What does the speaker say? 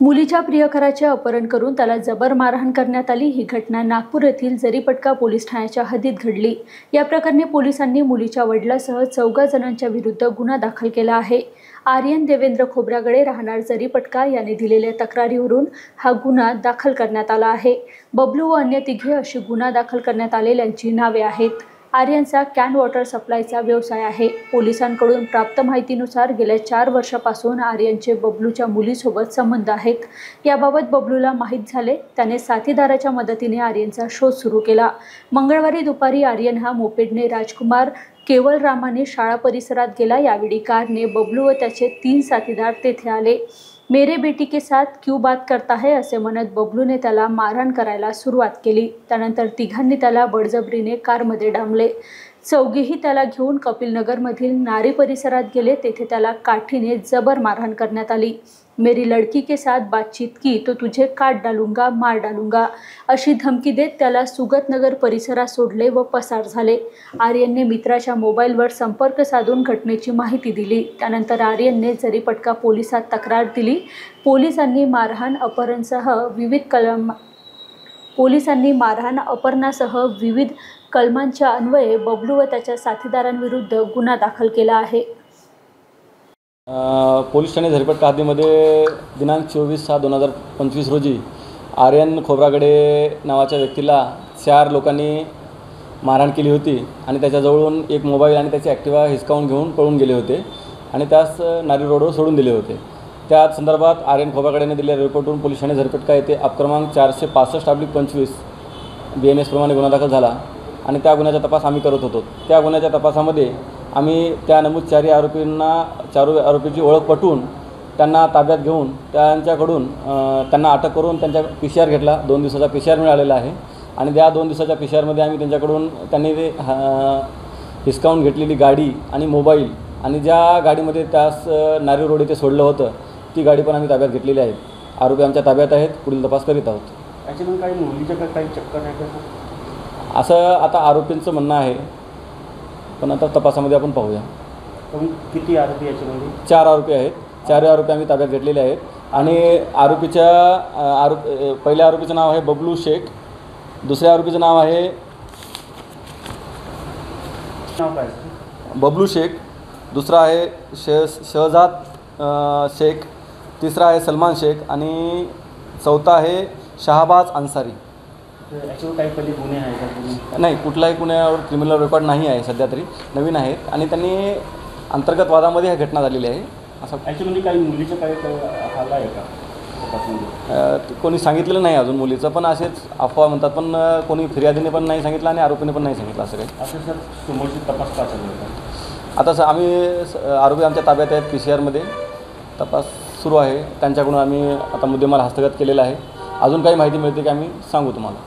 मुलीच्या प्रियकराचे अपहरण करून त्याला जबर मारहाण करण्यात आली। ही घटना नागपूर येथील जरीपटका पोलीस ठाण्याच्या हद्दीत घडली। या प्रकरणी पोलिसांनी मुलीच्या वडिलांसह 14 जणांच्या विरुद्ध गुन्हा दाखल केला आहे। आर्यन देवेंद्र खोब्रागडे राहणार जरीपटका याने दिलेल्या तक्रारीवरून हा गुन्हा दाखल करण्यात आला आहे। बबलू व अन्य तिघे अशी गुन्हा दाखल करण्यात आलेल्यांची नावे आहेत। आर्यनचा कॅन वॉटर सप्लायचा व्यवसाय आहे। पोलिसांकडून प्राप्त माहितीनुसार गेल्या 4 वर्षापासून आर्यनचे बबलूच्या मुलीसोबत संबंध आहेत। याबाबत बबलूला माहीत झाले, त्याने साथीदाराच्या मदतीने आर्यनचा शोध सुरू केला। मंगळवारी दुपारी आर्यन हा मोपेडने राजकुमार केवलरामाने शाळा परिसरात गेला। यावेळी कारने बबलू व त्याचे 3 साथीदार तेथे आले। मेरे बेटी के साथ क्यों बात करता है असे म्हणत बबलूने त्याला मारहाण करायला सुरुवात केली। त्यानंतर तिघांनी त्याला बळजबरीने कारमध्ये डांबले। चौघेही त्याला घेऊन कपिलनगरमधील नारी परिसरात गेले। तेथे त्याला काठीने जबर मारहाण करण्यात आली। मेरी लड़की के साथ बातचीत की तो तुझे काट डालूंगा, मार डालूंगा अशी धमकी देत त्याला सुगतनगर परिसरात सोडले व पसार झाले। आर्यनने मित्राच्या मोबाईलवर संपर्क साधून घटनेची माहिती दिली। त्यानंतर आर्यनने जरीपटका पोलिसात तक्रार दिली। पोलिसांनी अपहरणासह विविध कलमांच्या अन्वये बबलू व त्याच्या साथीदारांविरुद्ध गुन्हा दाखल केला आहे। पोलीस ठाणे जरीपटका हद्दीमध्ये दिनांक 24/6/2025 रोजी आर्यन खोब्रागडे नावाच्या व्यक्तीला 4 लोकांनी मारहाण केली होती आणि त्याच्याजवळून एक मोबाईल आणि त्याची ॲक्टिवा हिसकावून घेऊन पळून गेले होते आणि त्यास नारी रोडवर सोडून दिले होते। त्या संदर्भात आर्यन खोब्रागडेने दिलेल्या रिपोर्टवरून पोलीस ठाणे जरीपटका येथे अपक्रमांक 465/25 BNS प्रमाणे गुन्हा दाखल झाला आणि त्या गुन्ह्याचा तपास आम्ही करत होतो। त्या गुन्ह्याच्या तपासामध्ये आम्ही त्या नमूद 4 आरोपीची ओळख पटवून त्यांना ताब्यात घेऊन त्यांच्याकडून त्यांना अटक करून त्यांच्या PCR घेतला। 2 दिवसाचा PCR मिळालेला आहे आणि त्या 2 दिवसाच्या PCRमध्ये आम्ही त्यांच्याकडून त्यांनी हिसकावून घेतलेली गाडी आणि मोबाईल आणि ज्या गाडीमध्ये त्यास नारी रोड येथे सोडलं होतं ती गाडी पण आम्ही ताब्यात घेतलेली आहे। आरोपी आमच्या ताब्यात आहेत, पुढील तपास करीत आहोत। याच्यातून काही मुलीच्या काही चक्कर आहे का असं आता आरोपींचं म्हणणं आहे, पण आता तपासामध्ये आपण पाहूया। किती आरोपी याच्यामध्ये? 4 आरोपी आहेत। 4 आरोपी आम्ही ताब्यात घेतलेले आहेत आणि पहिल्या आरोपीचं नाव आहे बबलू शेख, दुसऱ्या आरोपीचं नाव आहे बबलू शेख, दुसरा आहे शहजाद शेख, तिसरा आहे सलमान शेख आणि चौथा आहे शहाबाज अन्सारी। याच्यावर काही पहिले गुन्हे आहेत का? नाही, कुठलाही गुन्ह्यावर क्रिमिनल रेकॉर्ड नाही आहे, सध्या तरी नवीन आहेत आणि त्यांनी अंतर्गत वादामध्ये ही घटना झालेली आहे। असं याच्यामध्ये काही मुलीचं काही हाल आहे का? कोणी सांगितलेलं नाही अजून मुलीचं, पण असेच अफवा म्हणतात, पण कोणी फिर्यादीने पण नाही सांगितलं आणि आरोपीने पण नाही सांगितलं असं काही। असं सर समोरची तपास का चालू आहे? आता आम्ही आरोपी आमच्या ताब्यात आहेत, PCRमध्ये तपास सुरू आहे। त्यांच्याकडून आम्ही आता मुद्देमाल हस्तगत केलेला आहे। अजून काही माहिती मिळते की आम्ही सांगू तुम्हाला।